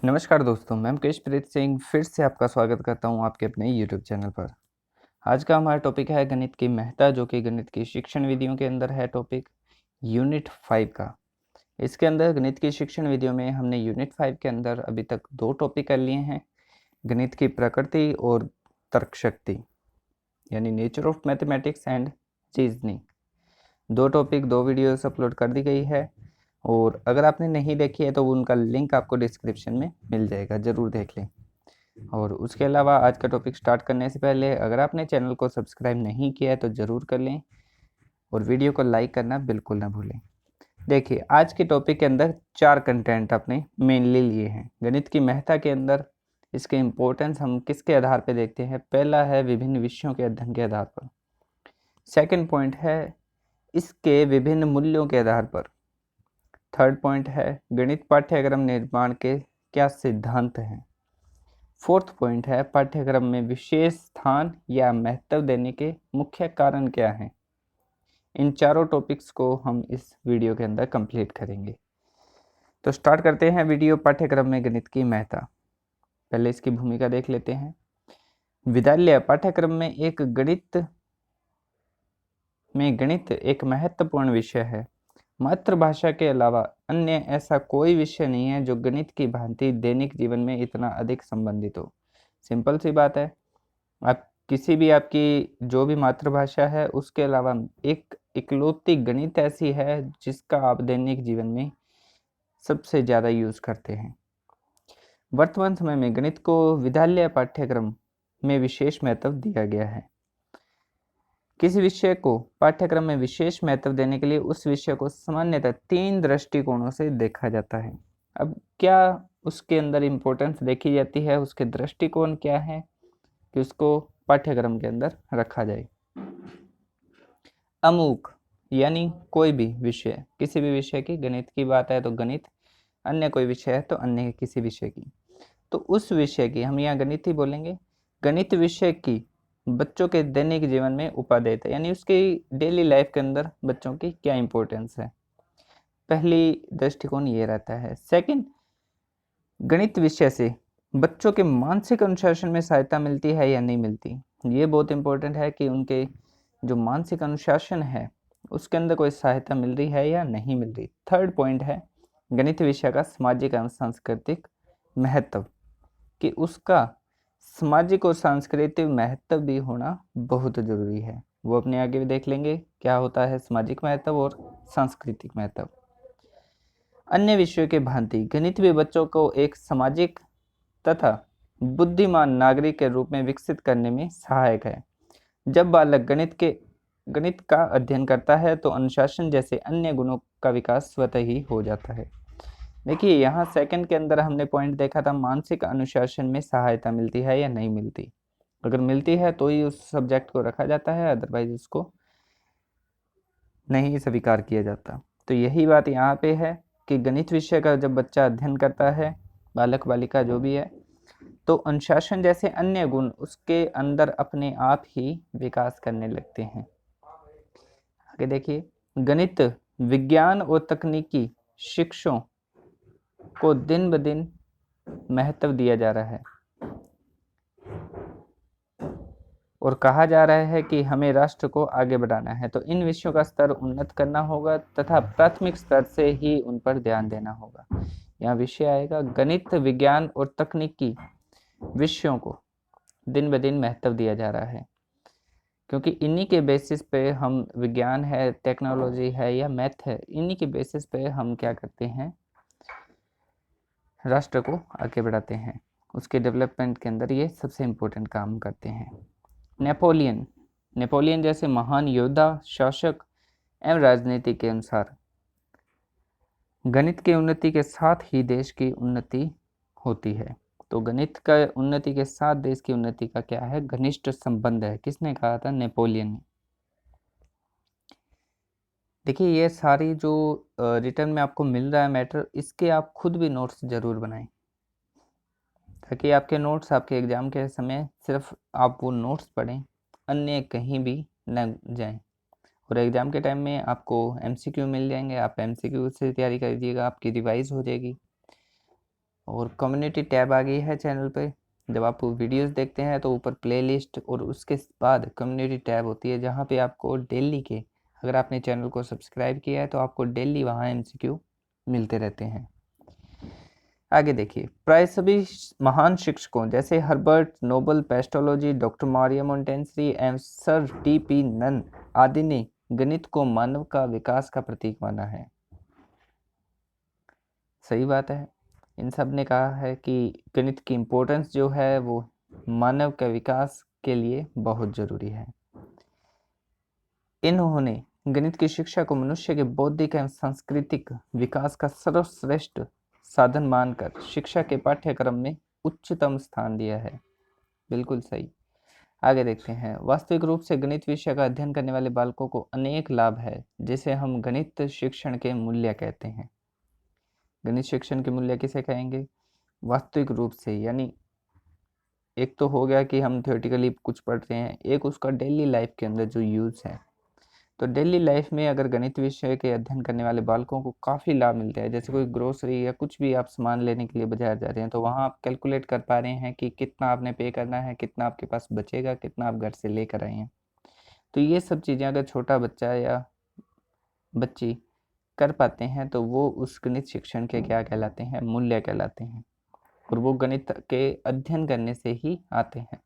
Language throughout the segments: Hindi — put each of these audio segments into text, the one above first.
नमस्कार दोस्तों, मैं मुकेशप्रीत सिंह फिर से आपका स्वागत करता हूं आपके अपने यूट्यूब चैनल पर। आज का हमारा टॉपिक है गणित की महत्ता, जो कि गणित की शिक्षण विधियों के अंदर है टॉपिक यूनिट 5 का। इसके अंदर गणित की शिक्षण विधियों में हमने यूनिट 5 के अंदर अभी तक 2 टॉपिक कर लिए हैं, गणित की प्रकृति और तर्क शक्ति, यानी nature of mathematics and reasoning. 2 topic 2 videos upload कर दी गई है, और अगर आपने नहीं देखी है तो उनका लिंक आपको डिस्क्रिप्शन में मिल जाएगा, ज़रूर देख लें। और उसके अलावा आज का टॉपिक स्टार्ट करने से पहले अगर आपने चैनल को सब्सक्राइब नहीं किया है तो ज़रूर कर लें, और वीडियो को लाइक करना बिल्कुल ना भूलें। देखिए, आज के टॉपिक के अंदर 4 कंटेंट आपने मेनली लिए हैं। गणित की महत्ता के अंदर इसके इम्पोर्टेंस हम किसके आधार पर देखते हैं? पहला है विभिन्न विषयों के अध्ययन के आधार पर। सेकेंड पॉइंट है इसके विभिन्न मूल्यों के आधार पर। थर्ड पॉइंट है गणित पाठ्यक्रम निर्माण के क्या सिद्धांत हैं। फोर्थ पॉइंट है पाठ्यक्रम में विशेष स्थान या महत्व देने के मुख्य कारण क्या हैं। इन चारों टॉपिक्स को हम इस वीडियो के अंदर कंप्लीट करेंगे। तो स्टार्ट करते हैं वीडियो। पाठ्यक्रम में गणित की महत्ता, पहले इसकी भूमिका देख लेते हैं। विद्यालय पाठ्यक्रम में गणित एक महत्वपूर्ण विषय है। मातृभाषा के अलावा अन्य ऐसा कोई विषय नहीं है जो गणित की भांति दैनिक जीवन में इतना अधिक संबंधित हो। सिंपल सी बात है, आप किसी भी आपकी जो भी मातृभाषा है उसके अलावा एक इकलौती गणित ऐसी है जिसका आप दैनिक जीवन में सबसे ज़्यादा यूज़ करते हैं। वर्तमान समय में गणित को विद्यालय पाठ्यक्रम में विशेष महत्व दिया गया है। किसी विषय को पाठ्यक्रम में विशेष महत्व देने के लिए उस विषय को सामान्यतः 3 दृष्टिकोणों से देखा जाता है। अब क्या उसके अंदर इम्पोर्टेंस देखी जाती है, उसके दृष्टिकोण क्या है कि उसको पाठ्यक्रम के अंदर रखा जाए। अमूक यानी कोई भी विषय, किसी भी विषय की, गणित की बात है तो गणित, अन्य कोई विषय है तो अन्य किसी विषय की, तो उस विषय की, हम यहाँ गणित ही बोलेंगे, गणित विषय की बच्चों के दैनिक जीवन में उपादेयता, यानी उसकी डेली लाइफ के अंदर बच्चों की क्या इंपॉर्टेंस है। पहली दृष्टिकोण ये रहता है। सेकंड, गणित विषय से बच्चों के मानसिक अनुशासन में सहायता मिलती है या नहीं मिलती। ये बहुत इंपॉर्टेंट है कि उनके जो मानसिक अनुशासन है उसके अंदर कोई सहायता मिल रही है या नहीं मिल रही। थर्ड पॉइंट है गणित विषय का सामाजिक एवं सांस्कृतिक महत्व, कि उसका सामाजिक और सांस्कृतिक महत्व भी होना बहुत ज़रूरी है। वो अपने आगे भी देख लेंगे क्या होता है सामाजिक महत्व और सांस्कृतिक महत्व। अन्य विषयों के भांति गणित भी बच्चों को एक सामाजिक तथा बुद्धिमान नागरिक के रूप में विकसित करने में सहायक है। जब बालक गणित का अध्ययन करता है तो अनुशासन जैसे अन्य गुणों का विकास स्वतः ही हो जाता है। देखिए, यहाँ सेकंड के अंदर हमने पॉइंट देखा था, मानसिक अनुशासन में सहायता मिलती है या नहीं मिलती। अगर मिलती है तो ही उस सब्जेक्ट को रखा जाता है, अदरवाइज उसको नहीं स्वीकार किया जाता। तो यही बात यहाँ पे है कि गणित विषय का जब बच्चा अध्ययन करता है, बालक बालिका जो भी है, तो अनुशासन जैसे अन्य गुण उसके अंदर अपने आप ही विकास करने लगते हैं। आगे देखिए, गणित विज्ञान और तकनीकी शिक्षों को दिन ब दिन महत्व दिया जा रहा है, और कहा जा रहा है कि हमें राष्ट्र को आगे बढ़ाना है, तो इन विषयों का स्तर उन्नत करना होगा तथा प्राथमिक स्तर से ही उन पर ध्यान देना होगा। यहाँ विषय आएगा गणित विज्ञान और तकनीकी विषयों को दिन ब दिन महत्व दिया जा रहा है, क्योंकि इन्हीं के बेसिस पे हम, विज्ञान है, टेक्नोलॉजी है या मैथ है, इन्हीं के बेसिस पे हम क्या करते हैं, राष्ट्र को आगे बढ़ाते हैं, उसके डेवलपमेंट के अंदर ये सबसे इम्पोर्टेंट काम करते हैं। नेपोलियन जैसे महान योद्धा, शासक एवं राजनीति के अनुसार गणित की उन्नति के साथ ही देश की उन्नति होती है। तो गणित का उन्नति के साथ देश की उन्नति का क्या है, घनिष्ठ संबंध है। किसने कहा था? नेपोलियन ने। देखिए, ये सारी जो रिटर्न में आपको मिल रहा है मैटर, इसके आप खुद भी नोट्स जरूर बनाएं, ताकि आपके नोट्स आपके एग्जाम के समय सिर्फ आप वो नोट्स पढ़ें, अन्य कहीं भी न जाएं। और एग्जाम के टाइम में आपको एमसीक्यू मिल जाएंगे, आप एमसीक्यू से तैयारी करिएगा, आपकी रिवाइज हो जाएगी। और कम्युनिटी टैब आ गई है चैनल पे। जब आप वीडियोस देखते हैं तो ऊपर प्लेलिस्ट और उसके बाद कम्युनिटी टैब होती है, जहाँ पे आपको डेली के, अगर आपने चैनल को सब्सक्राइब किया है तो आपको डेली वहाँ MCQ मिलते रहते हैं। आगे देखिए, प्राय सभी महान शिक्षकों जैसे हर्बर्ट नोबल पेस्टोलॉजी, डॉक्टर मारिया मोंटेंसरी एवं सर TP नन आदि ने गणित को मानव का विकास का प्रतीक माना है। सही बात है, इन सब ने कहा है कि गणित की इम्पोर्टेंस जो है वो मानव के विकास के लिए बहुत जरूरी है। इन्होंने गणित की शिक्षा को मनुष्य के बौद्धिक एवं सांस्कृतिक विकास का सर्वश्रेष्ठ साधन मानकर शिक्षा के पाठ्यक्रम में उच्चतम स्थान दिया है। बिल्कुल सही। आगे देखते हैं, वास्तविक रूप से गणित विषय का अध्ययन करने वाले बालकों को अनेक लाभ है, जिसे हम गणित शिक्षण के मूल्य कहते हैं। गणित शिक्षण के मूल्य किसे कहेंगे? वास्तविक रूप से, यानी एक तो हो गया कि हम थियोरेटिकली कुछ पढ़ रहे हैं, एक उसका डेली लाइफ के अंदर जो यूज है। तो डेली लाइफ में अगर गणित विषय के अध्ययन करने वाले बालकों को काफ़ी लाभ मिलते हैं, जैसे कोई ग्रोसरी या कुछ भी आप सामान लेने के लिए बाजार जा रहे हैं, तो वहाँ आप कैलकुलेट कर पा रहे हैं कि कितना आपने पे करना है, कितना आपके पास बचेगा, कितना आप घर से लेकर आए हैं। तो ये सब चीज़ें अगर छोटा बच्चा या बच्ची कर पाते हैं तो वो उस गणित शिक्षण के क्या कहलाते हैं? मूल्य कहलाते हैं, और वो गणित के अध्ययन करने से ही आते हैं।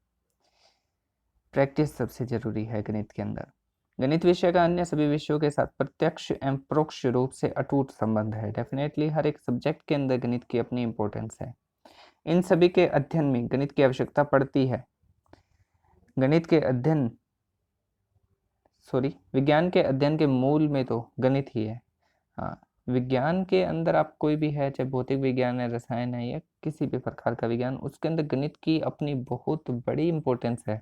प्रैक्टिस सबसे जरूरी है गणित के अंदर। गणित विषय का अन्य सभी विषयों के साथ प्रत्यक्ष एवं परोक्ष रूप से अटूट संबंध है। डेफिनेटली हर एक सब्जेक्ट के अंदर गणित की अपनी इंपॉर्टेंस है। इन सभी के अध्ययन में गणित की आवश्यकता पड़ती है। गणित के अध्ययन विज्ञान के अध्ययन के मूल में तो गणित ही है। हाँ, विज्ञान के अंदर आप कोई भी है, चाहे भौतिक विज्ञान है, रसायन है, या किसी भी प्रकार का विज्ञान, उसके अंदर गणित की अपनी बहुत बड़ी इंपॉर्टेंस है।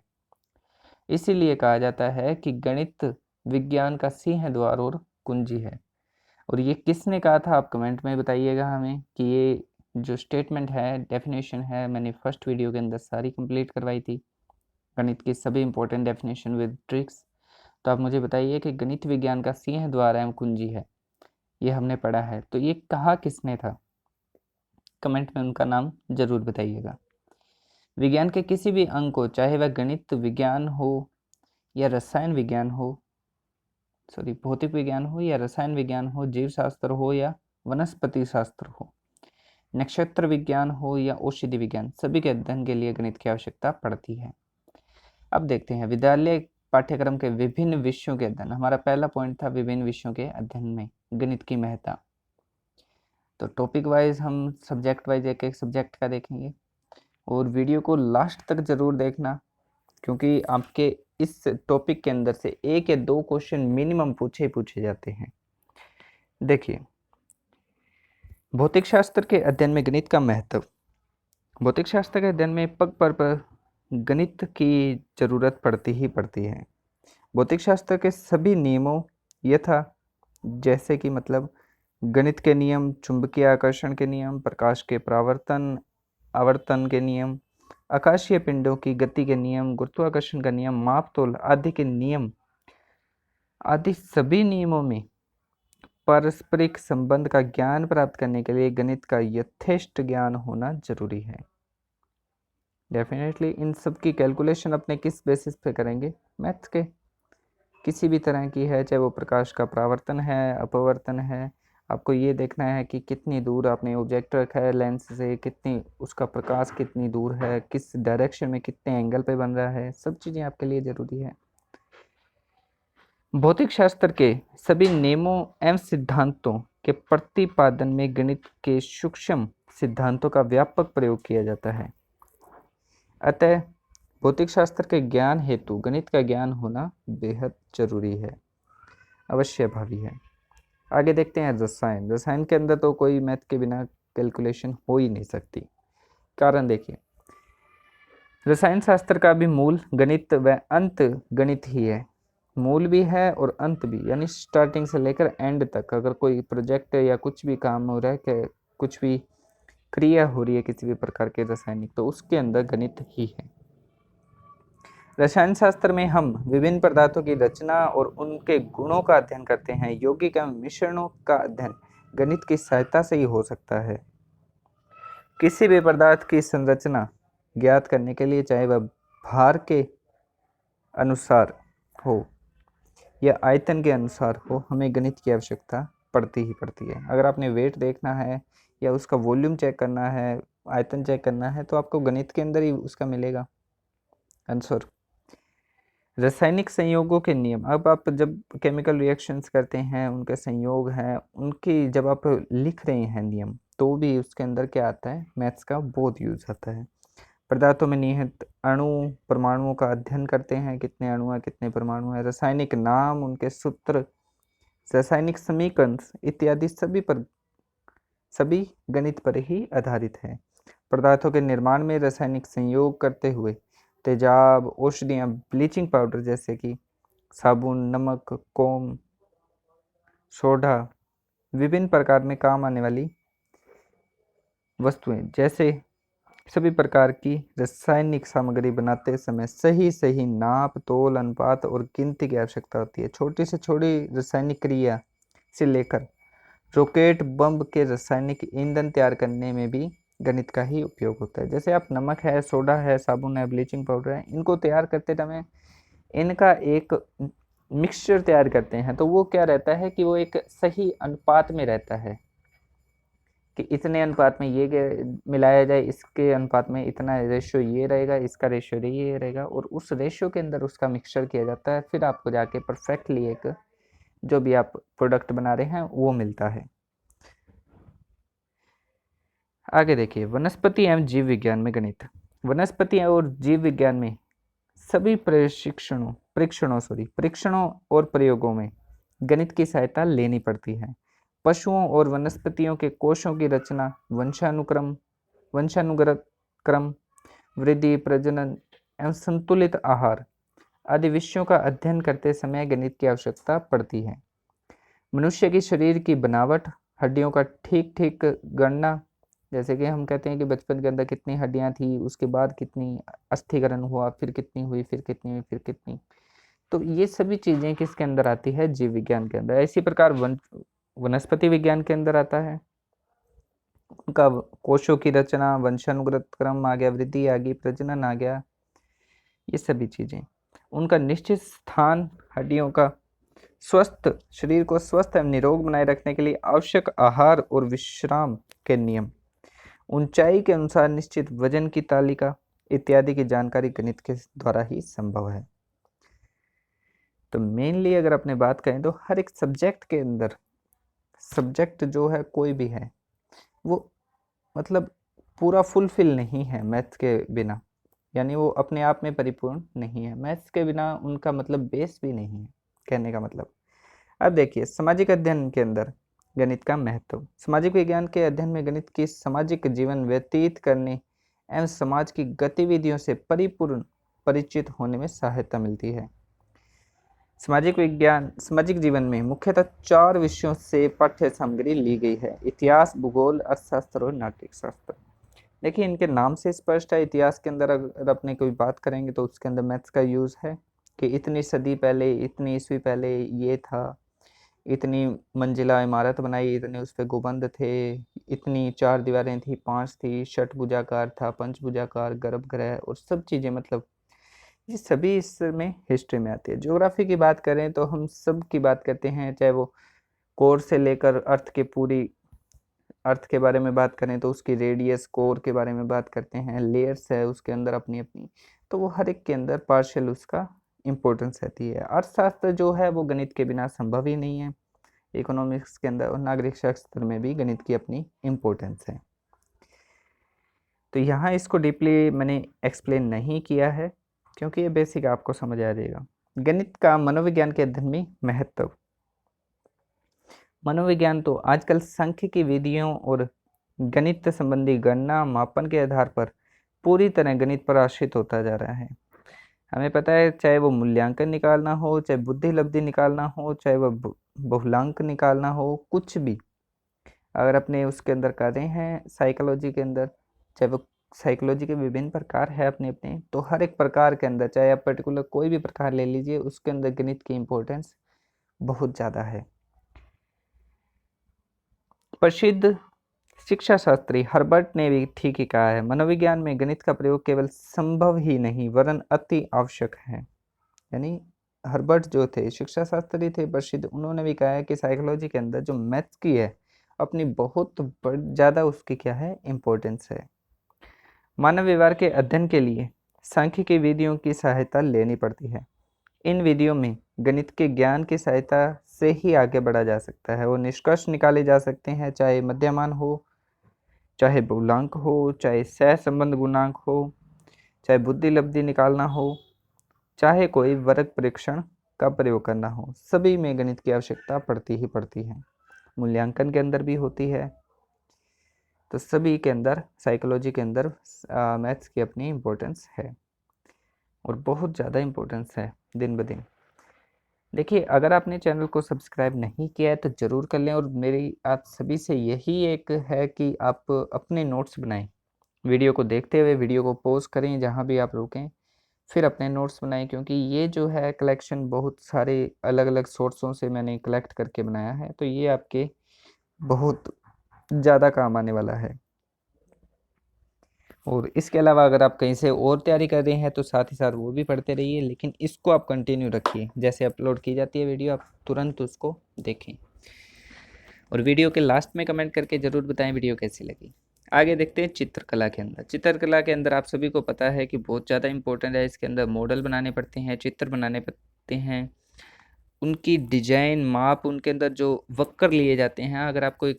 इसीलिए कहा जाता है कि गणित विज्ञान का सिंह द्वार और कुंजी है। और ये किसने कहा था, आप कमेंट में बताइएगा हमें कि ये जो स्टेटमेंट है, डेफिनेशन है, मैंने फर्स्ट वीडियो के अंदर सारी कंप्लीट करवाई थी, गणित की सभी इंपॉर्टेंट डेफिनेशन विद ट्रिक्स। तो आप मुझे बताइए कि गणित विज्ञान का सिंह द्वार एवं कुंजी है, ये हमने पढ़ा है, तो ये कहा किसने था? कमेंट में उनका नाम जरूर बताइएगा। विज्ञान के किसी भी अंग को, चाहे वह गणित विज्ञान हो या रसायन विज्ञान हो, भौतिक विज्ञान हो या रसायन विज्ञान हो, जीव शास्त्र हो या वनस्पति शास्त्र हो, नक्षत्र विज्ञान हो या औषधि विज्ञान, सभी के अध्ययन के लिए गणित की आवश्यकता पड़ती है। अब देखते हैं विद्यालय पाठ्यक्रम के विभिन्न विषयों के अध्ययन। हमारा पहला पॉइंट था विभिन्न विषयों के अध्ययन में गणित की महत्ता। तो टॉपिक वाइज हम सब्जेक्ट वाइज एक एक सब्जेक्ट का देखेंगे, और वीडियो को लास्ट तक जरूर देखना, क्योंकि आपके इस टॉपिक के अंदर से 1 या 2 क्वेश्चन मिनिमम पूछे जाते हैं। देखिए, भौतिक शास्त्र के अध्ययन में गणित का महत्व। भौतिक शास्त्र के अध्ययन में पग पर गणित की जरूरत पड़ती है। भौतिक शास्त्र के सभी नियमों यथा जैसे कि मतलब गणित के नियम, चुंबकीय आकर्षण के नियम, प्रकाश के परावर्तन आवर्तन के नियम, आकाशीय पिंडों की गति के नियम, गुरुत्वाकर्षण का नियम, मापतोल आदि के नियम आदि सभी नियमों में पारस्परिक संबंध का ज्ञान प्राप्त करने के लिए गणित का यथेष्ट ज्ञान होना जरूरी है। डेफिनेटली इन सब की कैलकुलेशन अपने किस बेसिस पे करेंगे? मैथ्स के। किसी भी तरह की है, चाहे वो प्रकाश का परावर्तन है, अपवर्तन है, आपको ये देखना है कि कितनी दूर आपने ऑब्जेक्ट रखा है लेंस से, कितनी उसका प्रकाश कितनी दूर है, किस डायरेक्शन में कितने एंगल पे बन रहा है, सब चीज़ें आपके लिए ज़रूरी है। भौतिक शास्त्र के सभी नियमों एवं सिद्धांतों के प्रतिपादन में गणित के सूक्ष्म सिद्धांतों का व्यापक प्रयोग किया जाता है। अतः भौतिक शास्त्र के ज्ञान हेतु गणित का ज्ञान होना बेहद जरूरी है, अवश्य भावी है। आगे देखते हैं रसायन। रसायन के अंदर तो कोई मैथ के बिना कैलकुलेशन हो ही नहीं सकती। कारण देखिए, रसायन शास्त्र का भी मूल गणित व अंत गणित ही है। मूल भी है और अंत भी, यानी स्टार्टिंग से लेकर एंड तक अगर कोई प्रोजेक्ट या कुछ भी काम हो रहा है, कुछ भी क्रिया हो रही है किसी भी प्रकार के रासायनिक, तो उसके अंदर गणित ही है। रसायन शास्त्र में हम विभिन्न पदार्थों की रचना और उनके गुणों का अध्ययन करते हैं। यौगिक एवं मिश्रणों का अध्ययन गणित की सहायता से ही हो सकता है। किसी भी पदार्थ की संरचना ज्ञात करने के लिए, चाहे वह भार के अनुसार हो या आयतन के अनुसार हो, हमें गणित की आवश्यकता पड़ती ही पड़ती है। अगर आपने वेट देखना है या उसका वॉल्यूम चेक करना है, आयतन चेक करना है, तो आपको गणित के अंदर ही उसका मिलेगा आंसर। रासायनिक संयोगों के नियम, अब आप जब केमिकल रिएक्शंस करते हैं, उनके संयोग हैं, उनकी जब आप लिख रहे हैं नियम, तो भी उसके अंदर क्या आता है, मैथ्स का बहुत यूज आता है। पदार्थों में निहित अणु परमाणुओं का अध्ययन करते हैं, कितने अणु हैं, कितने परमाणु हैं, रासायनिक नाम, उनके सूत्र, रासायनिक समीकरण इत्यादि सभी गणित पर ही आधारित है। पदार्थों के निर्माण में रासायनिक संयोग करते हुए तेजाब, औषधियाँ, ब्लीचिंग पाउडर जैसे कि साबुन, नमक, कोम, सोडा, विभिन्न प्रकार में काम आने वाली वस्तुएं जैसे सभी प्रकार की रासायनिक सामग्री बनाते समय सही नाप, तोल, अनुपात और गिनती की आवश्यकता होती है। छोटी से छोटी रासायनिक क्रिया से लेकर रॉकेट बम के रासायनिक ईंधन तैयार करने में भी गणित का ही उपयोग होता है। जैसे आप नमक है, सोडा है, साबुन है, ब्लीचिंग पाउडर है, इनको तैयार करते समय इनका एक मिक्सचर तैयार करते हैं, तो वो क्या रहता है कि वो एक सही अनुपात में रहता है कि इतने अनुपात में ये मिलाया जाए, इसके अनुपात में इतना रेशियो ये रहेगा, इसका रेशियो ये रहेगा, और उस रेशियो के अंदर उसका मिक्सचर किया जाता है। फिर आपको जाके परफेक्टली एक जो भी आप प्रोडक्ट बना रहे हैं वो मिलता है। आगे देखिए, वनस्पति एवं जीव विज्ञान में गणित। वनस्पति और जीव विज्ञान में सभी परीक्षणों और प्रयोगों में गणित की सहायता लेनी पड़ती है। पशुओं और वनस्पतियों के कोशों की रचना, वंशानुगत क्रम, वृद्धि, प्रजनन एवं संतुलित आहार आदि विषयों का अध्ययन करते समय गणित की आवश्यकता पड़ती है। मनुष्य की शरीर की बनावट, हड्डियों का ठीक गणना, जैसे कि हम कहते हैं कि बचपन के अंदर कितनी हड्डियां थी, उसके बाद कितनी अस्थिकरण हुआ, फिर कितनी हुई, फिर कितनी हुई, फिर कितनी, तो ये सभी चीज़ें किसके अंदर आती है, जीव विज्ञान के अंदर। इसी प्रकार वनस्पति विज्ञान के अंदर आता है, उनका कोशों की रचना, वंशानुगत क्रम आ गया, वृद्धि आ गई, प्रजनन आ गया, ये सभी चीज़ें। उनका निश्चित स्थान, हड्डियों का स्वस्थ शरीर को स्वस्थ एवं निरोग बनाए रखने के लिए आवश्यक आहार और विश्राम के नियम, ऊंचाई के अनुसार निश्चित वजन की तालिका इत्यादि की जानकारी गणित के द्वारा ही संभव है। तो मेनली अगर अपने बात करें तो हर एक सब्जेक्ट के अंदर, सब्जेक्ट जो है कोई भी है, वो मतलब पूरा फुलफिल नहीं है मैथ्स के बिना, यानी वो अपने आप में परिपूर्ण नहीं है। मैथ्स के बिना उनका मतलब बेस भी नहीं है, कहने का मतलब। अब देखिए, सामाजिक अध्ययन के अंदर गणित का महत्व। सामाजिक विज्ञान के अध्ययन में गणित की सामाजिक जीवन व्यतीत करने एवं समाज की गतिविधियों से परिपूर्ण परिचित होने में सहायता मिलती है। सामाजिक जीवन में मुख्यतः 4 विषयों से पाठ्य सामग्री ली गई है: इतिहास, भूगोल, अर्थशास्त्र और नागरिक शास्त्र। देखिए, इनके नाम से स्पष्ट है। इतिहास के अंदर अगर अपने कोई बात करेंगे तो उसके अंदर मैथ्स का यूज़ है कि इतनी सदी पहले, इतनी ईस्वी पहले ये था, इतनी मंजिला इमारत बनाई, इतने उस पर गुंबद थे, इतनी 4 दीवारें थी, 5 थी, षटभुजाकार था, पंचभुजाकार, गर्भगृह और सब चीज़ें, मतलब ये सभी इसमें हिस्ट्री में आती है। ज्योग्राफी की बात करें तो हम सब की बात करते हैं, चाहे वो कोर से लेकर अर्थ के बारे में बात करें तो उसकी रेडियस, कोर के बारे में बात करते हैं, लेयर्स है उसके अंदर अपनी अपनी, तो वो हर एक के अंदर पार्शियल उसका इम्पोर्टेंस रहती है। अर्थशास्त्र जो है वो गणित के बिना संभव ही नहीं है। इकोनॉमिक्स के अंदर और नागरिक शास्त्र में भी गणित की अपनी इम्पोर्टेंस है। तो यहाँ इसको डीपली मैंने एक्सप्लेन नहीं किया है क्योंकि ये बेसिक आपको समझ आ जाएगा। गणित का मनोविज्ञान के अध्ययन में महत्व। मनोविज्ञान तो आजकल सांख्यिकी विधियों और गणित संबंधी गणना मापन के आधार पर पूरी तरह गणित पर आश्रित होता जा रहा है। हमें पता है, चाहे वो मूल्यांकन निकालना हो, चाहे बुद्धि लब्धि निकालना हो, चाहे वो बहुलांक निकालना हो, कुछ भी अगर अपने उसके अंदर कर रहे हैं साइकोलॉजी के अंदर, चाहे वो साइकोलॉजी के विभिन्न प्रकार है अपने अपने, तो हर एक प्रकार के अंदर, चाहे आप पर्टिकुलर कोई भी प्रकार ले लीजिए, उसके अंदर गणित की इम्पोर्टेंस बहुत ज़्यादा है। प्रसिद्ध शिक्षा शास्त्री हर्बर्ट ने भी ठीक ही कहा है, मनोविज्ञान में गणित का प्रयोग केवल संभव ही नहीं वरन अति आवश्यक है। यानी हर्बर्ट जो थे शिक्षा शास्त्री थे प्रसिद्ध, उन्होंने भी कहा है कि साइकोलॉजी के अंदर जो मैथ्स की है अपनी बहुत ज़्यादा उसकी क्या है इम्पोर्टेंस है। मानव व्यवहार के अध्ययन के लिए सांख्यिकी विधियों की सहायता लेनी पड़ती है। इन विधियों में गणित के ज्ञान की सहायता से ही आगे बढ़ा जा सकता है और निष्कर्ष निकाले जा सकते हैं, चाहे मध्यमान हो, चाहे बहुलांक हो, चाहे सहसंबंध गुणांक हो, चाहे बुद्धि लब्धि निकालना हो, चाहे कोई वर्ग परीक्षण का प्रयोग करना हो, सभी में गणित की आवश्यकता पड़ती ही पड़ती है। मूल्यांकन के अंदर भी होती है। तो सभी के अंदर साइकोलॉजी के अंदर मैथ्स की अपनी इम्पोर्टेंस है और बहुत ज़्यादा इम्पोर्टेंस है दिन ब दिन। देखिए, अगर आपने चैनल को सब्सक्राइब नहीं किया है तो ज़रूर कर लें और मेरी आप सभी से यही एक है कि आप अपने नोट्स बनाएं। वीडियो को देखते हुए वीडियो को पॉज करें, जहाँ भी आप रुकें, फिर अपने नोट्स बनाएं, क्योंकि ये जो है कलेक्शन बहुत सारे अलग अलग सोर्सों से मैंने कलेक्ट करके बनाया है, तो ये आपके बहुत ज़्यादा काम आने वाला है। और इसके अलावा अगर आप कहीं से और तैयारी कर रहे हैं तो साथ ही साथ वो भी पढ़ते रहिए, लेकिन इसको आप कंटिन्यू रखिए। जैसे अपलोड की जाती है वीडियो, आप तुरंत उसको देखें और वीडियो के लास्ट में कमेंट करके ज़रूर बताएं वीडियो कैसी लगी। आगे देखते हैं चित्रकला के अंदर। चित्रकला के अंदर आप सभी को पता है कि बहुत ज़्यादा इंपॉर्टेंट है। इसके अंदर मॉडल बनाने पड़ते हैं, चित्र बनाने पड़ते हैं, उनकी डिजाइन माप, उनके अंदर जो वक्र लिए जाते हैं। अगर आप कोई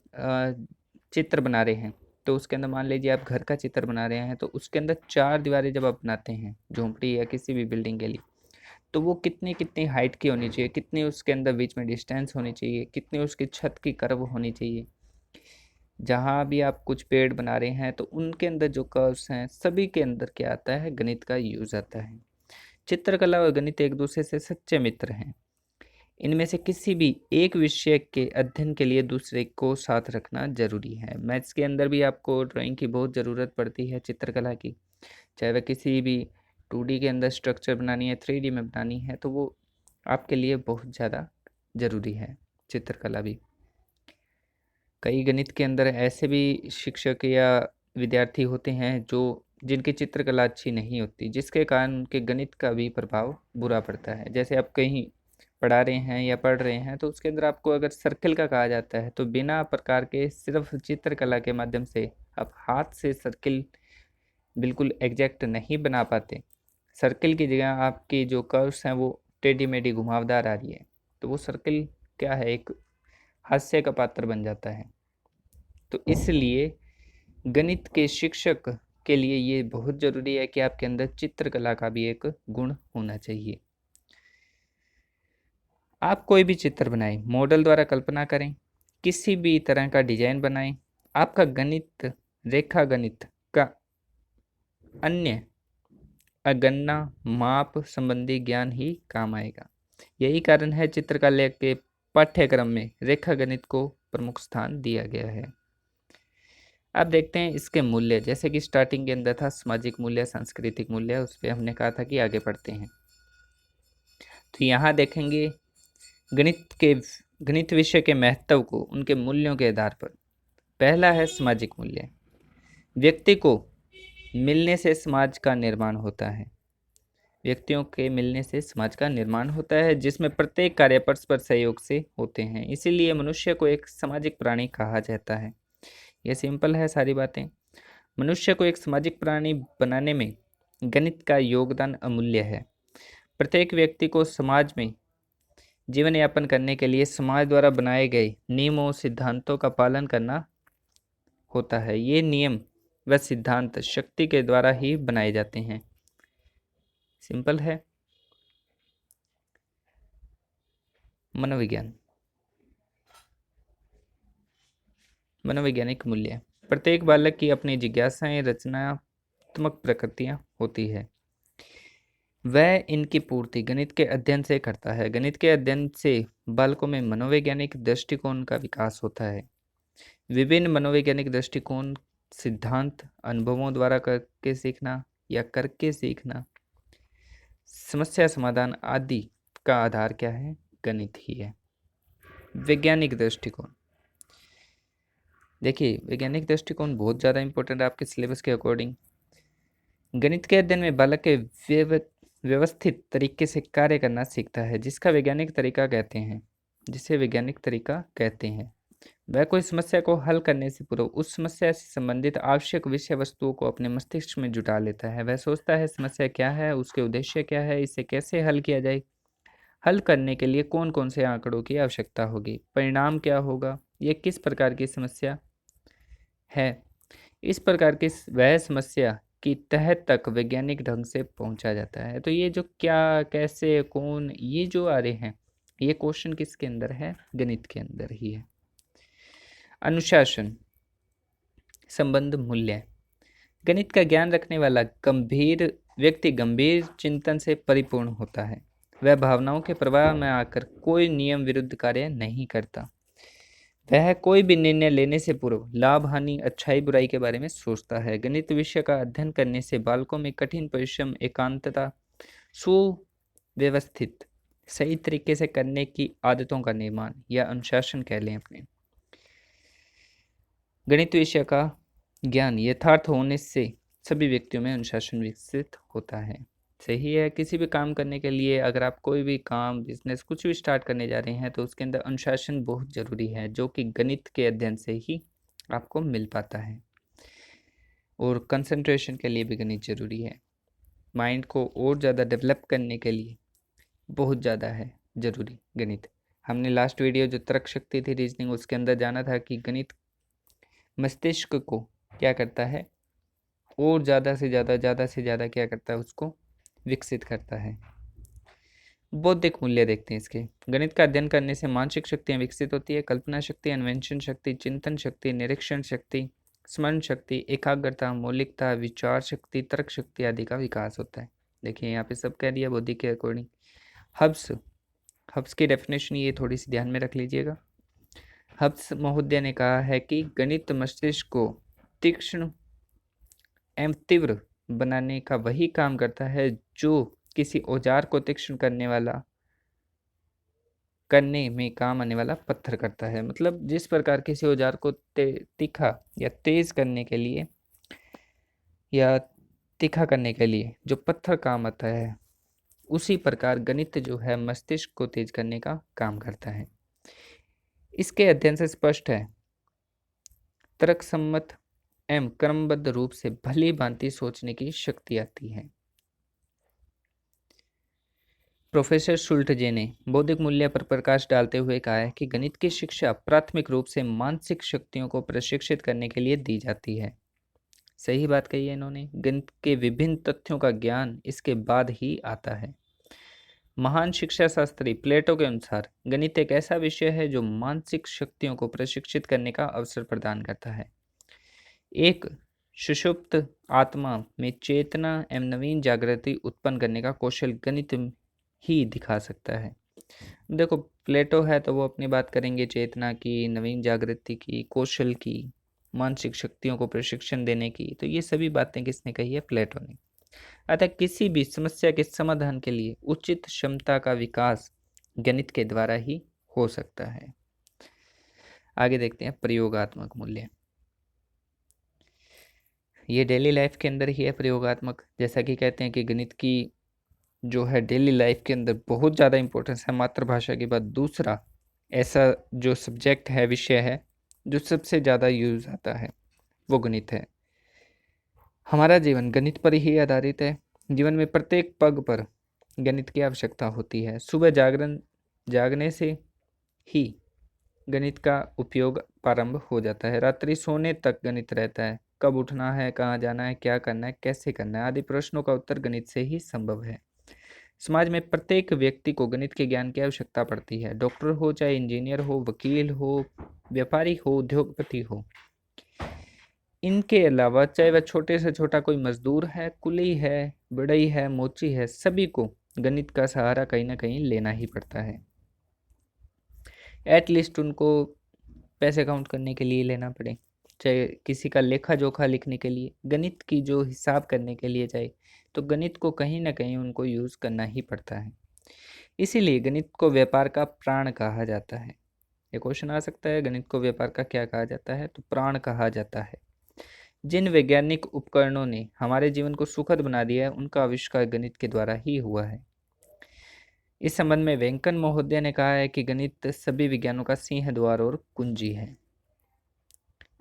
चित्र बना रहे हैं तो उसके अंदर मान लीजिए आप घर का चित्र बना रहे हैं, तो उसके अंदर 4 दीवारें जब आप बनाते हैं झोंपड़ी या किसी भी बिल्डिंग के लिए, तो वो कितनी कितनी हाइट की होनी चाहिए, कितनी उसके अंदर बीच में डिस्टेंस होनी चाहिए, कितनी उसकी छत की कर्व होनी चाहिए। जहाँ भी आप कुछ पेड़ बना रहे हैं तो उनके अंदर जो कर्व्स हैं, सभी के अंदर क्या आता है, गणित का यूज आता है। चित्रकला और गणित एक दूसरे से सच्चे मित्र हैं। इनमें से किसी भी एक विषय के अध्ययन के लिए दूसरे को साथ रखना जरूरी है। मैथ्स के अंदर भी आपको ड्राइंग की बहुत ज़रूरत पड़ती है, चित्रकला की, चाहे वह किसी भी 2D के अंदर स्ट्रक्चर बनानी है, 3D में बनानी है, तो वो आपके लिए बहुत ज़्यादा ज़रूरी है चित्रकला भी। कई गणित के अंदर ऐसे भी शिक्षक या विद्यार्थी होते हैं जिनकी चित्रकला अच्छी नहीं होती, जिसके कारण उनके गणित का भी प्रभाव बुरा पड़ता है। जैसे आप कहीं पढ़ा रहे हैं या पढ़ रहे हैं तो उसके अंदर आपको अगर सर्किल का कहा जाता है तो बिना प्रकार के सिर्फ चित्रकला के माध्यम से आप हाथ से सर्किल बिल्कुल एग्जैक्ट नहीं बना पाते। सर्किल की जगह आपकी जो कर्व्स हैं वो टेढ़ी मेढ़ी घुमावदार आ रही है, तो वो सर्किल क्या है, एक हास्य का पात्र बन जाता है। तो इसलिए गणित के शिक्षक के लिए ये बहुत ज़रूरी है कि आपके अंदर चित्रकला का भी एक गुण होना चाहिए। आप कोई भी चित्र बनाएं, मॉडल द्वारा कल्पना करें, किसी भी तरह का डिजाइन बनाएं, आपका गणित, रेखा गणित का अन्य गणना माप संबंधी ज्ञान ही काम आएगा। यही कारण है चित्रकला के पाठ्यक्रम में रेखा गणित को प्रमुख स्थान दिया गया है। अब देखते हैं इसके मूल्य। जैसे कि स्टार्टिंग के अंदर था सामाजिक मूल्य, सांस्कृतिक मूल्य, उस पर हमने कहा था कि आगे पढ़ते हैं। तो यहाँ देखेंगे गणित विषय के महत्व को उनके मूल्यों के आधार पर। पहला है सामाजिक मूल्य। व्यक्ति को मिलने से समाज का निर्माण होता है। व्यक्तियों के मिलने से समाज का निर्माण होता है, जिसमें प्रत्येक कार्य परस्पर सहयोग से होते हैं। इसीलिए मनुष्य को एक सामाजिक प्राणी कहा जाता है। यह सिंपल है सारी बातें। मनुष्य को एक सामाजिक प्राणी बनाने में गणित का योगदान अमूल्य है। प्रत्येक व्यक्ति को समाज में जीवन यापन करने के लिए समाज द्वारा बनाए गए नियमों सिद्धांतों का पालन करना होता है। ये नियम व सिद्धांत शक्ति के द्वारा ही बनाए जाते हैं। सिंपल है। मनोविज्ञान, मनोवैज्ञानिक मूल्य। प्रत्येक बालक की अपनी जिज्ञासाएं, रचनात्मक प्रकृतियां होती है। वह इनकी पूर्ति गणित के अध्ययन से करता है। गणित के अध्ययन से बालकों में मनोवैज्ञानिक दृष्टिकोण का विकास होता है। विभिन्न मनोवैज्ञानिक दृष्टिकोण, सिद्धांत, अनुभवों द्वारा करके सीखना या करके सीखना, समस्या समाधान आदि का आधार क्या है, गणित ही है। वैज्ञानिक दृष्टिकोण, देखिए, वैज्ञानिक दृष्टिकोण बहुत ज़्यादा इम्पोर्टेंट है आपके सिलेबस के अकॉर्डिंग। गणित के अध्ययन में बालक के व्यवस्थित तरीके से कार्य करना सीखता है, जिसे वैज्ञानिक तरीका कहते हैं। वह कोई समस्या को हल करने से पूर्व उस समस्या से संबंधित आवश्यक विषय वस्तुओं को अपने मस्तिष्क में जुटा लेता है। वह सोचता है समस्या क्या है, उसके उद्देश्य क्या है, इसे कैसे हल किया जाए, हल करने के लिए कौन कौन से आंकड़ों की आवश्यकता होगी, परिणाम क्या होगा, ये किस प्रकार की समस्या है। इस प्रकार की वह समस्या की तह तक वैज्ञानिक ढंग से पहुंचा जाता है। तो ये जो क्या, कैसे, कौन, ये जो आ रहे हैं, ये क्वेश्चन किसके अंदर है? गणित के अंदर ही है। अनुशासन, संबंध, मूल्य। गणित का ज्ञान रखने वाला व्यक्ति गंभीर चिंतन से परिपूर्ण होता है। वह भावनाओं के प्रवाह में आकर कोई नियम विरुद्ध कार्य नहीं करता। वह कोई भी निर्णय लेने से पूर्व लाभ, हानि, अच्छाई, बुराई के बारे में सोचता है। गणित विषय का अध्ययन करने से बालकों में कठिन परिश्रम, एकांतता, सुव्यवस्थित सही तरीके से करने की आदतों का निर्माण या अनुशासन कह लें अपने। गणित विषय का ज्ञान यथार्थ होने से सभी व्यक्तियों में अनुशासन विकसित होता है। सही है, किसी भी काम करने के लिए अगर आप कोई भी काम, बिजनेस, कुछ भी स्टार्ट करने जा रहे हैं तो उसके अंदर अनुशासन बहुत ज़रूरी है, जो कि गणित के अध्ययन से ही आपको मिल पाता है। और कंसंट्रेशन के लिए भी गणित ज़रूरी है। माइंड को और ज़्यादा डेवलप करने के लिए बहुत ज़्यादा है ज़रूरी गणित। हमने लास्ट वीडियो जो तर्क शक्ति थी, रीजनिंग, उसके अंदर जाना था कि गणित मस्तिष्क को क्या करता है, और ज़्यादा से ज़्यादा क्या करता है, उसको विकसित करता है। बौद्धिक मूल्य देखते हैं इसके। गणित का अध्ययन करने से मानसिक शक्तियाँ विकसित होती है। कल्पना शक्ति, अन्वेषण शक्ति, चिंतन शक्ति, निरीक्षण शक्ति, स्मरण शक्ति, एकाग्रता, मौलिकता, विचार शक्ति, तर्क शक्ति आदि का विकास होता है। देखिए यहाँ पे सब कह दिया बौद्धिक के अकॉर्डिंग। हब्स की डेफिनेशन ये थोड़ी सी ध्यान में रख लीजिएगा। हब्स महोदय ने कहा है कि गणित मस्तिष्क को तीक्ष्ण एवं तीव्र बनाने का वही काम करता है जो किसी औजार को तीक्ष्ण करने में काम आने वाला पत्थर करता है। मतलब जिस प्रकार किसी औजार को तीखा या तेज करने के लिए या तीखा करने के लिए जो पत्थर काम आता है, उसी प्रकार गणित जो है मस्तिष्क को तेज करने का काम करता है। इसके अध्ययन से स्पष्ट है तर्कसम्मत एवं क्रमबद्ध रूप से भली भांति सोचने की शक्ति आती है। प्रोफेसर शुल्टजे ने बौद्धिक मूल्य पर प्रकाश डालते हुए कहा है कि गणित की शिक्षा प्राथमिक रूप से मानसिक शक्तियों को प्रशिक्षित करने के लिए दी जाती है। सही बात कही है इन्होंने। गणित के विभिन्न तथ्यों का ज्ञान इसके बाद ही आता है। महान शिक्षा शास्त्री प्लेटो के अनुसार गणित एक ऐसा विषय है जो मानसिक शक्तियों को प्रशिक्षित करने का अवसर प्रदान करता है। एक सुषुप्त आत्मा में चेतना एवं नवीन जागृति उत्पन्न करने का कौशल गणित ही दिखा सकता है। देखो, प्लेटो है तो वो अपनी बात करेंगे चेतना की, नवीन जागृति की, कौशल की, मानसिक शक्तियों को प्रशिक्षण देने की। तो ये सभी बातें किसने कही है? प्लेटो ने। अतः किसी भी समस्या के समाधान के लिए उचित क्षमता का विकास गणित के द्वारा ही हो सकता है। आगे देखते हैं प्रयोगात्मक मूल्य। ये डेली लाइफ के अंदर ही है प्रयोगात्मक। जैसा कि कहते हैं कि गणित की जो है डेली लाइफ के अंदर बहुत ज़्यादा इंपॉर्टेंस है। मातृभाषा के बाद दूसरा ऐसा जो सब्जेक्ट है, विषय है, जो सबसे ज़्यादा यूज आता है, वो गणित है। हमारा जीवन गणित पर ही आधारित है। जीवन में प्रत्येक पग पर गणित की आवश्यकता होती है। सुबह जागने से ही गणित का उपयोग प्रारंभ हो जाता है। रात्रि सोने तक गणित रहता है। कब उठना है, कहाँ जाना है, क्या करना है, कैसे करना है आदि प्रश्नों का उत्तर गणित से ही संभव है। समाज में प्रत्येक व्यक्ति को गणित के ज्ञान की आवश्यकता पड़ती है। डॉक्टर हो, चाहे इंजीनियर हो, वकील हो, व्यापारी हो, उद्योगपति हो, इनके अलावा चाहे वह छोटे से छोटा कोई मजदूर है, कुली है, बढ़ई है, मोची है, सभी को गणित का सहारा कहीं ना कहीं लेना ही पड़ता है। एटलीस्ट उनको पैसे काउंट करने के लिए लेना पड़े, चाहे किसी का लेखा जोखा लिखने के लिए, गणित की जो हिसाब करने के लिए जाए, तो गणित को कहीं ना कहीं उनको यूज़ करना ही पड़ता है। इसीलिए गणित को व्यापार का प्राण कहा जाता है। ये क्वेश्चन आ सकता है, गणित को व्यापार का क्या कहा जाता है? तो प्राण कहा जाता है। जिन वैज्ञानिक उपकरणों ने हमारे जीवन को सुखद बना दिया है, उनका आविष्कार गणित के द्वारा ही हुआ है। इस संबंध में वेंकन महोदय ने कहा है कि गणित सभी विज्ञानों का सिंह द्वार और कुंजी है।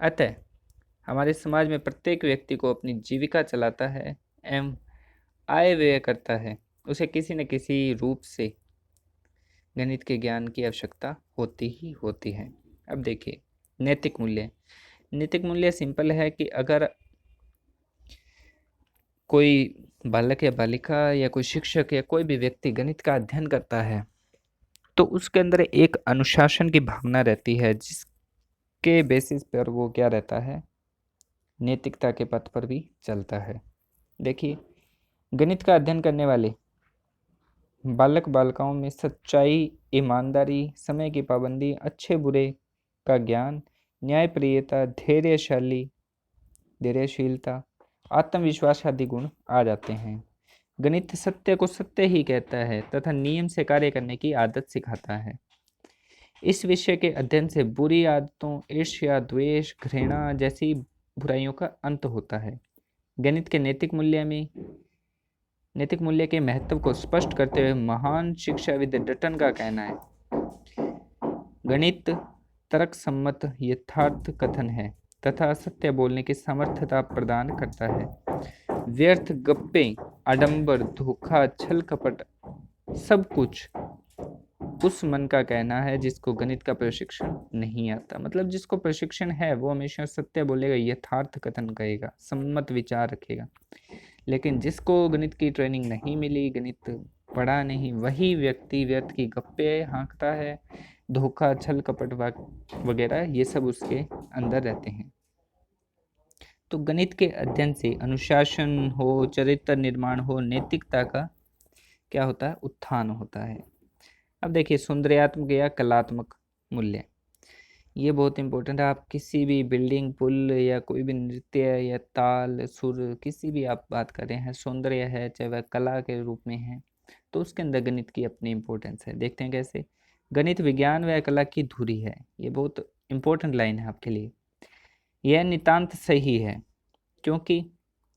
अतः हमारे समाज में प्रत्येक व्यक्ति को अपनी जीविका चलाता है एवं आय व्यय करता है, उसे किसी न किसी रूप से गणित के ज्ञान की आवश्यकता होती ही होती है। अब देखिए, नैतिक मूल्य। नैतिक मूल्य सिंपल है कि अगर कोई बालक या बालिका या कोई शिक्षक या कोई भी व्यक्ति गणित का अध्ययन करता है तो उसके अंदर एक अनुशासन की भावना रहती है, जिसके बेसिस पर वो क्या रहता है, नैतिकता के पथ पर भी चलता है। देखिए, गणित का अध्ययन करने वाले बालक बालिकाओं में सच्चाई, ईमानदारी, समय की पाबंदी, अच्छे बुरे का ज्ञान, न्यायप्रियता, धैर्यशीलता, आत्मविश्वास आदि गुण आ जाते हैं। गणित सत्य को सत्य ही कहता है तथा नियम से कार्य करने की आदत सिखाता है। इस विषय के अध्ययन से बुरी आदतों, ईर्ष्या, द्वेष, घृणा जैसी बुराइयों का अंत होता है। गणित के नैतिक मूल्य के महत्व को स्पष्ट करते हुए महान शिक्षाविद डटन का कहना है, गणित तर्क सम्मत यथार्थ कथन है तथा सत्य बोलने की समर्थता प्रदान करता है। व्यर्थ गप्पे, आडंबर, धोखा, छल कपट सब कुछ उस मन का कहना है जिसको गणित का प्रशिक्षण नहीं आता। मतलब जिसको प्रशिक्षण है वो हमेशा सत्य बोलेगा, यथार्थ कथन कहेगा, सम्मत विचार रखेगा। लेकिन जिसको गणित की ट्रेनिंग नहीं मिली, गणित पढ़ा नहीं, वही व्यक्ति व्यर्थ की गप्पे हाँकता है, धोखा, छल कपट वगैरह ये सब उसके अंदर रहते हैं। तो गणित के अध्ययन से अनुशासन हो, चरित्र निर्माण हो, नैतिकता का क्या होता है, उत्थान होता है। अब देखिए, सौंदर्यात्मक या कलात्मक मूल्य, ये बहुत इंपॉर्टेंट है। आप किसी भी बिल्डिंग, पुल या कोई भी नृत्य या ताल, सुर, किसी भी आप बात कर रहे हैं, सौंदर्य है, चाहे वह कला के रूप में है, तो उसके अंदर गणित की अपनी इंपॉर्टेंस है। देखते हैं कैसे। गणित विज्ञान व कला की धुरी है। ये बहुत इंपॉर्टेंट लाइन है आपके लिए। यह नितांत सही है, क्योंकि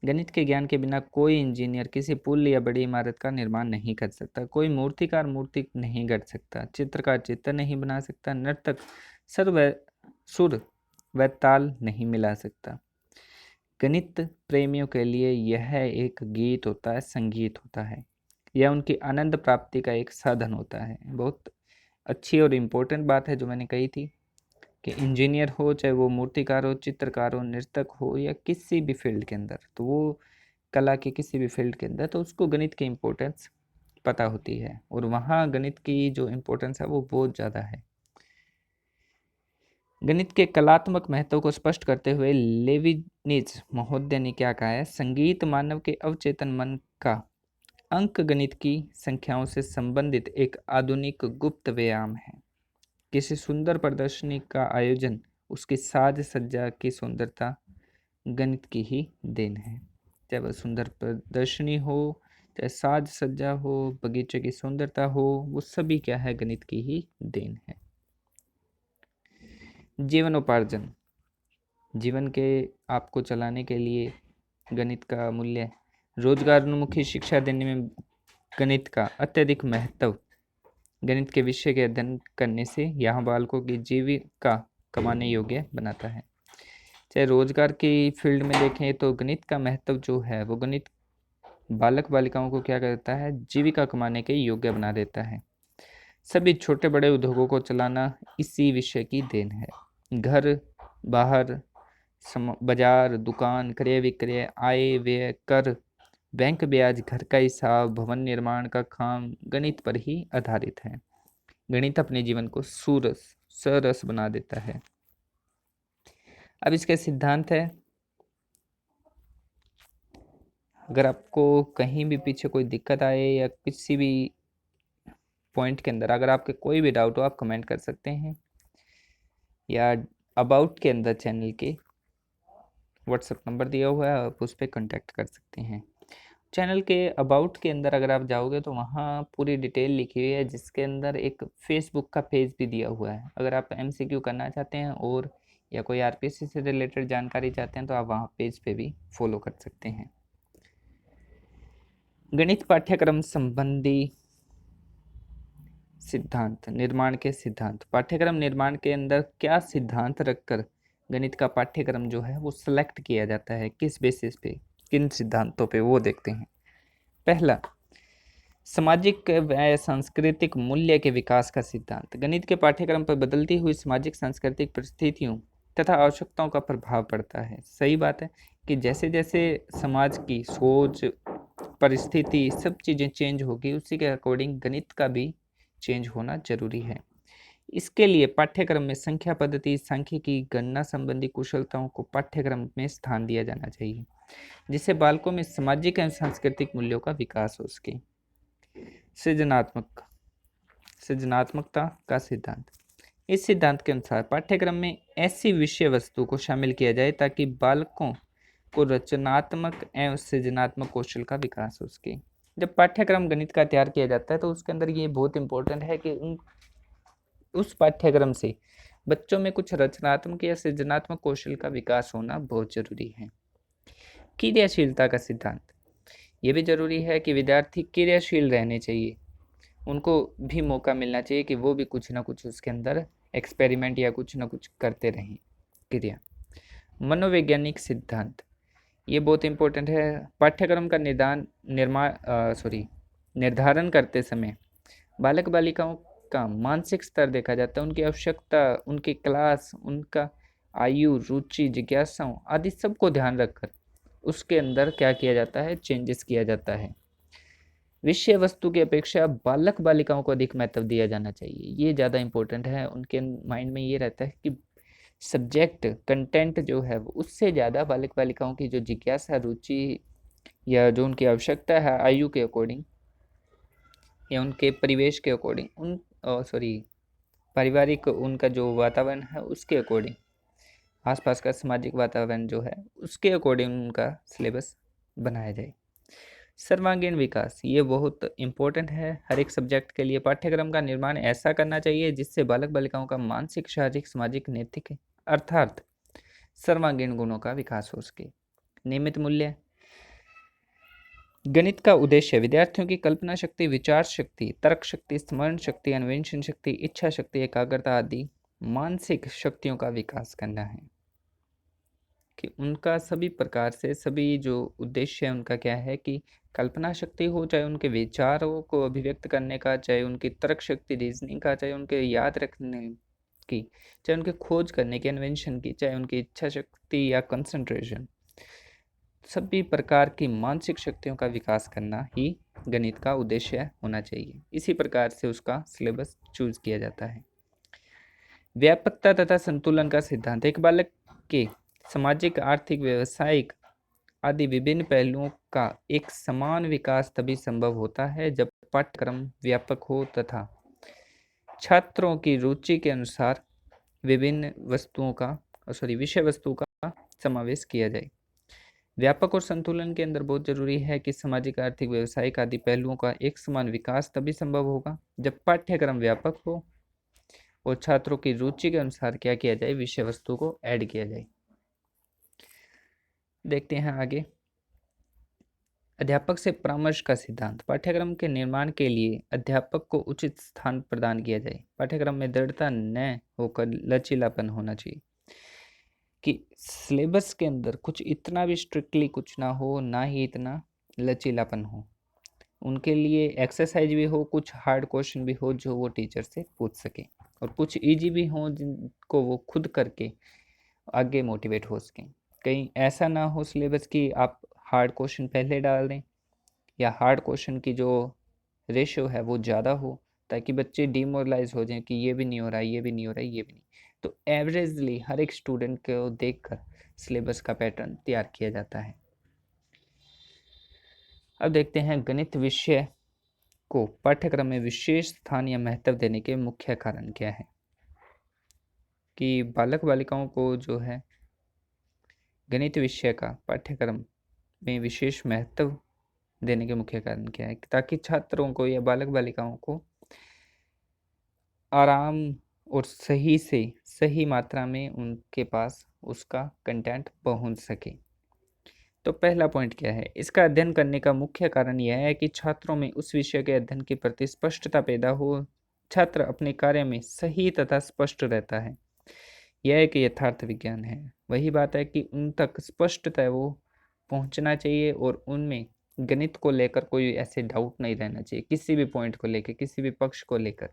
गणित के ज्ञान के बिना कोई इंजीनियर किसी पुल या बड़ी इमारत का निर्माण नहीं कर सकता, कोई मूर्तिकार मूर्ति नहीं गढ़ सकता, चित्रकार चित्र नहीं बना सकता, नर्तक सुर व ताल नहीं मिला सकता। गणित प्रेमियों के लिए यह एक गीत होता है, संगीत होता है। यह उनकी आनंद प्राप्ति का एक साधन होता है। बहुत अच्छी और इम्पोर्टेंट बात है जो मैंने कही थी कि इंजीनियर हो, चाहे वो मूर्तिकार हो, चित्रकार हो, नृतक हो, या किसी भी फील्ड के अंदर, तो वो कला के किसी भी फील्ड के अंदर, तो उसको गणित की इम्पोर्टेंस पता होती है, और वहाँ गणित की जो इम्पोर्टेंस है वो बहुत ज़्यादा है। गणित के कलात्मक महत्व को स्पष्ट करते हुए लेविनिज महोदय ने क्या कहा है, संगीत मानव के अवचेतन मन का अंक गणित की संख्याओं से संबंधित एक आधुनिक गुप्त व्यायाम है। किसी सुंदर प्रदर्शनी का आयोजन उसकी साज सज्जा की सुंदरता गणित की ही देन है। चाहे वह सुंदर प्रदर्शनी हो, चाहे साज सज्जा हो, बगीचे की सुंदरता हो, वो सभी क्या है, गणित की ही देन है। जीवनोपार्जन, जीवन के आपको चलाने के लिए गणित का मूल्य। रोजगारोन्मुखी शिक्षा देने में गणित का अत्यधिक महत्व गणित के विषय के अध्ययन करने से यहाँ बालकों की जीविका कमाने योग्य बनाता है। चाहे रोजगार की फील्ड में देखें तो गणित का महत्व जो है वो गणित बालक बालिकाओं को क्या करता है, जीविका कमाने के योग्य बना देता है। सभी छोटे बड़े उद्योगों को चलाना इसी विषय की देन है। घर बाहर, बाजार, दुकान, क्रय विक्रय, आय व्यय, कर, बैंक ब्याज, घर का हिसाब, भवन निर्माण का काम गणित पर ही आधारित है। गणित अपने जीवन को सरस बना देता है। अब इसके सिद्धांत है। अगर आपको कहीं भी पीछे कोई दिक्कत आए या किसी भी पॉइंट के अंदर अगर आपके कोई भी डाउट हो, आप कमेंट कर सकते हैं, या अबाउट के अंदर चैनल के व्हाट्सएप नंबर दिया हुआ है, आप उस पर कॉन्टैक्ट कर सकते हैं। चैनल के अबाउट के अंदर अगर आप जाओगे तो वहाँ पूरी डिटेल लिखी हुई है, जिसके अंदर एक फेसबुक का पेज भी दिया हुआ है। अगर आप MCQ करना चाहते हैं और या कोई RPC से रिलेटेड जानकारी चाहते हैं तो आप वहाँ पेज पे भी फॉलो कर सकते हैं। गणित पाठ्यक्रम संबंधी सिद्धांत, निर्माण के सिद्धांत। पाठ्यक्रम निर्माण के अंदर क्या सिद्धांत रखकर गणित का पाठ्यक्रम जो है वो सिलेक्ट किया जाता है, किस बेसिस पे, किन सिद्धांतों पे, वो देखते हैं। पहला, सामाजिक व सांस्कृतिक मूल्य के विकास का सिद्धांत। गणित के पाठ्यक्रम पर बदलती हुई सामाजिक सांस्कृतिक परिस्थितियों तथा आवश्यकताओं का प्रभाव पड़ता है। सही बात है कि जैसे जैसे समाज की सोच, परिस्थिति, सब चीज़ें चेंज होगी, उसी के अकॉर्डिंग गणित का भी चेंज होना जरूरी है। इसके लिए पाठ्यक्रम में संख्या पद्धति, सांख्यिकी, गणना संबंधी कुशलताओं को पाठ्यक्रम में स्थान दिया जाना चाहिए, जिससे बालकों में सामाजिक एवं सांस्कृतिक मूल्यों का विकास हो सके। सृजनात्मकता का सिद्धांत। इस सिद्धांत के अनुसार पाठ्यक्रम में ऐसी विषय वस्तु को शामिल किया जाए ताकि बालकों को रचनात्मक एवं सृजनात्मक कौशल का विकास हो सके। जब पाठ्यक्रम गणित का तैयार किया जाता है तो उसके अंदर ये बहुत इंपॉर्टेंट है कि उस पाठ्यक्रम से बच्चों में कुछ रचनात्मक या सृजनात्मक कौशल का विकास होना बहुत जरूरी है। क्रियाशीलता का सिद्धांत। ये भी जरूरी है कि विद्यार्थी क्रियाशील रहने चाहिए, उनको भी मौका मिलना चाहिए कि वो भी कुछ ना कुछ उसके अंदर एक्सपेरिमेंट या कुछ ना कुछ करते रहें। क्रिया। मनोवैज्ञानिक सिद्धांत, ये बहुत इंपॉर्टेंट है। पाठ्यक्रम का निर्धारण करते समय बालक बालिकाओं का मानसिक स्तर देखा जाता है, उनकी आवश्यकता, उनकी क्लास, उनका आयु, रुचि, जिज्ञासाओं आदि सबको ध्यान रखकर उसके अंदर क्या किया जाता है, चेंजेस किया जाता है। विषय वस्तु की अपेक्षा बालक बालिकाओं को अधिक महत्व दिया जाना चाहिए, ये ज़्यादा इंपॉर्टेंट है। उनके माइंड में ये रहता है कि सब्जेक्ट कंटेंट जो है वो उससे ज़्यादा बालक बालिकाओं की जो जिज्ञासा, रुचि या जो उनकी आवश्यकता है आयु के अकॉर्डिंग या उनके परिवेश के अकॉर्डिंग, पारिवारिक उनका जो वातावरण है उसके अकॉर्डिंग, आसपास का सामाजिक वातावरण जो है उसके अकॉर्डिंग उनका सिलेबस बनाया जाए। सर्वांगीण विकास, ये बहुत इंपॉर्टेंट है हर एक सब्जेक्ट के लिए। पाठ्यक्रम का निर्माण ऐसा करना चाहिए जिससे बालक बालिकाओं का मानसिक, शारीरिक, सामाजिक, नैतिक अर्थात सर्वांगीण गुणों का विकास हो सके। नियमित मूल्य। गणित का उद्देश्य विद्यार्थियों की कल्पना शक्ति, विचार शक्ति, तर्क शक्ति, स्मरण शक्ति, अन्वेषण शक्ति, इच्छा शक्ति, एकाग्रता आदि मानसिक शक्तियों का विकास करना है। कि उनका सभी प्रकार से, सभी जो उद्देश्य है उनका क्या है कि कल्पना शक्ति हो, चाहे उनके विचारों को अभिव्यक्त करने का, चाहे उनकी तर्क शक्ति, रीजनिंग का, चाहे उनके याद रखने की, चाहे उनके खोज करने की, इन्वेंशन की, चाहे उनकी इच्छा शक्ति या कंसंट्रेशन, सभी प्रकार की मानसिक शक्तियों का विकास करना ही गणित का उद्देश्य होना चाहिए। इसी प्रकार से उसका सिलेबस चूज किया जाता है। व्यापकता तथा संतुलन का सिद्धांत। एक बालक के सामाजिक, आर्थिक, व्यवसायिक आदि विभिन्न पहलुओं का एक समान विकास तभी संभव होता है जब पाठ्यक्रम व्यापक हो तथा छात्रों की रुचि के अनुसार विभिन्न विषय वस्तु का समावेश किया जाए। व्यापक और संतुलन के अंदर बहुत जरूरी है कि सामाजिक, आर्थिक, व्यवसायिक आदि पहलुओं का एक समान विकास तभी संभव होगा जब पाठ्यक्रम व्यापक हो और छात्रों की रुचि के अनुसार क्या किया जाए, विषय वस्तु को ऐड किया जाए। देखते हैं आगे। अध्यापक से परामर्श का सिद्धांत। पाठ्यक्रम के निर्माण के लिए अध्यापक को उचित स्थान प्रदान किया जाए। पाठ्यक्रम में दृढ़ता न होकर लचीलापन होना चाहिए, कि सिलेबस के अंदर कुछ इतना भी स्ट्रिक्टली कुछ ना हो, ना ही इतना लचीलापन हो। उनके लिए एक्सरसाइज भी हो, कुछ हार्ड क्वेश्चन भी हो जो वो टीचर से पूछ सके, और कुछ इजी भी हो जिनको वो खुद करके आगे मोटिवेट हो सकें। कहीं ऐसा ना हो सिलेबस की आप हार्ड क्वेश्चन पहले डाल दें या हार्ड क्वेश्चन की जो रेशियो है वो ज़्यादा हो, ताकि बच्चे डिमोरलाइज हो जाएं कि ये भी नहीं हो रहा है, ये भी नहीं हो रहा है, ये भी नहीं। तो एवरेजली हर एक स्टूडेंट को देखकर सिलेबस का पैटर्न तैयार किया जाता है। अब देखते हैं गणित विषय को पाठ्यक्रम में विशेष स्थान या महत्व देने के मुख्य कारण क्या है। कि बालक बालिकाओं को जो है गणित विषय का पाठ्यक्रम में विशेष महत्व देने के मुख्य कारण क्या है? ताकि छात्रों को या बालक बालिकाओं को आराम और सही मात्रा में उनके पास उसका कंटेंट पहुंच सके। तो पहला पॉइंट क्या है? इसका अध्ययन करने का मुख्य कारण यह है कि छात्रों में उस विषय के अध्ययन के प्रति स्पष्टता पैदा हो। छात्र अपने कार्य में सही तथा स्पष्ट रहता है। यह एक यथार्थ विज्ञान है। वही बात है कि उन तक स्पष्टता वो पहुंचना चाहिए और उनमें गणित को लेकर कोई ऐसे डाउट नहीं रहना चाहिए, किसी भी पॉइंट को लेकर, किसी भी पक्ष को लेकर।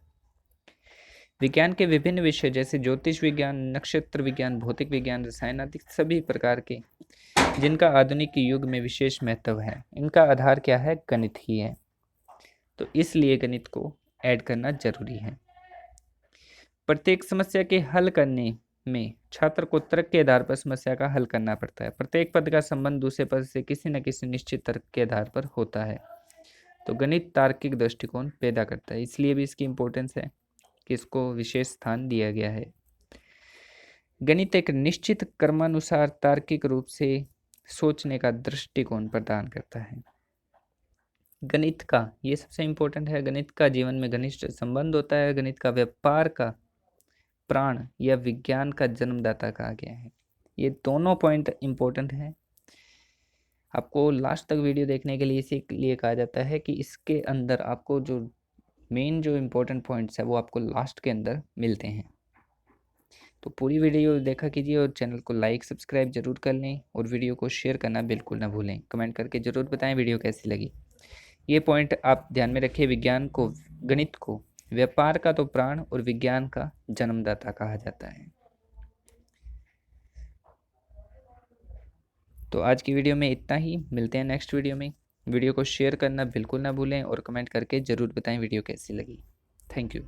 विज्ञान के विभिन्न विषय जैसे ज्योतिष विज्ञान, नक्षत्र विज्ञान, भौतिक विज्ञान, रसायन आदि सभी प्रकार के जिनका आधुनिक युग में विशेष महत्व है, इनका आधार क्या है? गणित ही है। तो इसलिए गणित को ऐड करना जरूरी है। प्रत्येक समस्या के हल करने में छात्र को तर्क के आधार पर समस्या का हल करना पड़ता है। प्रत्येक पद का संबंध दूसरे पद से किसी न किसी निश्चित तर्क के आधार पर होता है। तो गणित तार्किक दृष्टिकोण पैदा करता है, इसलिए भी इसकी इंपॉर्टेंस है कि इसको विशेष स्थान दिया गया है। गणित एक निश्चित क्रमानुसार तार्किक रूप से सोचने का दृष्टिकोण प्रदान करता है। गणित का ये सबसे इंपॉर्टेंट है, गणित का जीवन में घनिष्ठ संबंध होता है। गणित का व्यापार का प्राण या विज्ञान का जन्मदाता कहा गया है। ये दोनों पॉइंट इंपॉर्टेंट हैं। आपको लास्ट तक वीडियो देखने के लिए इसीलिए कहा जाता है कि इसके अंदर आपको जो मेन जो इम्पोर्टेंट पॉइंट्स है वो आपको लास्ट के अंदर मिलते हैं। तो पूरी वीडियो देखा कीजिए और चैनल को लाइक सब्सक्राइब जरूर कर लें और वीडियो को शेयर करना बिल्कुल ना भूलें। कमेंट करके ज़रूर बताएं वीडियो कैसी लगी। ये पॉइंट आप ध्यान में रखिए। विज्ञान को, गणित को व्यापार का तो प्राण और विज्ञान का जन्मदाता कहा जाता है। तो आज की वीडियो में इतना ही। मिलते हैं नेक्स्ट वीडियो में। वीडियो को शेयर करना बिल्कुल ना भूलें और कमेंट करके ज़रूर बताएं वीडियो कैसी लगी। Thank you.